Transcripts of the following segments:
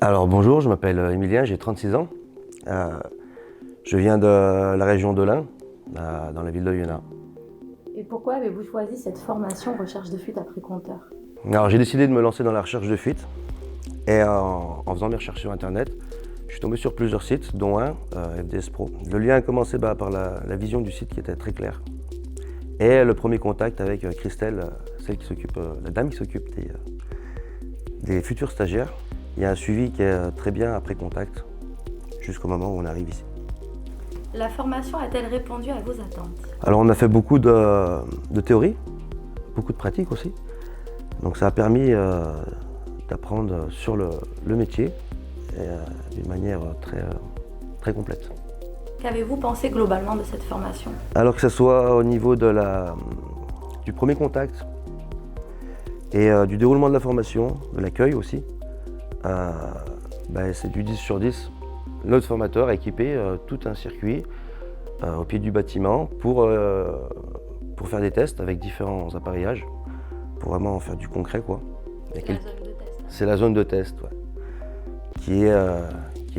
Alors bonjour, je m'appelle Emilien, j'ai 36 ans. Je viens de la région de l'Ain, dans la ville de Oyonnax. Et pourquoi avez-vous choisi cette formation recherche de fuite après compteur? Alors j'ai décidé de me lancer dans la recherche de fuite et en faisant mes recherches sur internet, je suis tombé sur plusieurs sites, dont un, FDS Pro. Le lien a commencé par la vision du site qui était très claire. Et le premier contact avec Christelle, la dame qui s'occupe des futurs stagiaires. Il y a un suivi qui est très bien après contact, jusqu'au moment où on arrive ici. La formation a-t-elle répondu à vos attentes? Alors on a fait beaucoup de théorie, beaucoup de pratique aussi. Donc ça a permis d'apprendre sur le métier d'une manière très complète. Qu'avez-vous pensé globalement de cette formation? Alors que ce soit au niveau du premier contact et du déroulement de la formation, de l'accueil aussi, c'est du 10 sur 10. Notre formateur a équipé tout un circuit au pied du bâtiment pour faire des tests avec différents appareillages, pour vraiment faire du concret, quoi. C'est la zone de test. C'est la zone de test, ouais, qui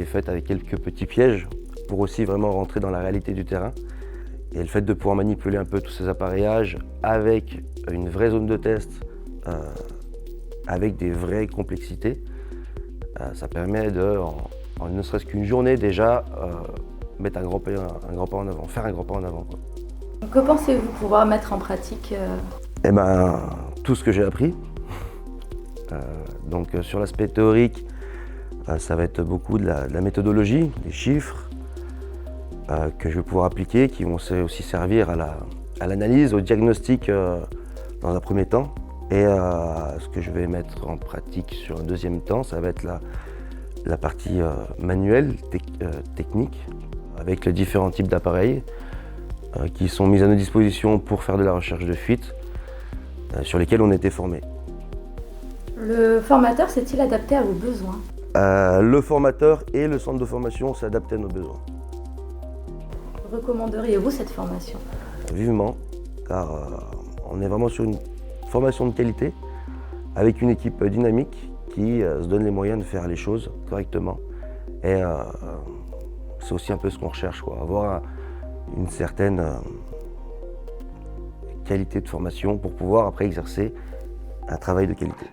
est faite avec quelques petits pièges pour aussi vraiment rentrer dans la réalité du terrain. Et le fait de pouvoir manipuler un peu tous ces appareillages avec une vraie zone de test, avec des vraies complexités, ça permet en ne serait-ce qu'une journée déjà, mettre un grand pas en avant, faire un grand pas en avant, quoi. Que pensez-vous pouvoir mettre en pratique? Tout ce que j'ai appris. Donc sur l'aspect théorique, ça va être beaucoup de la méthodologie, des chiffres que je vais pouvoir appliquer, qui vont aussi servir à l'analyse, au diagnostic dans un premier temps. Et ce que je vais mettre en pratique sur un deuxième temps, ça va être la partie manuelle, technique, avec les différents types d'appareils qui sont mis à nos dispositions pour faire de la recherche de fuite, sur lesquels on était formés. Le formateur s'est-il adapté à vos besoins? Le formateur et le centre de formation s'est adapté à nos besoins. Recommanderiez-vous cette formation? Vivement, car on est vraiment sur une formation de qualité, avec une équipe dynamique qui se donne les moyens de faire les choses correctement. Et c'est aussi un peu ce qu'on recherche, quoi, avoir une certaine qualité de formation pour pouvoir après exercer un travail de qualité.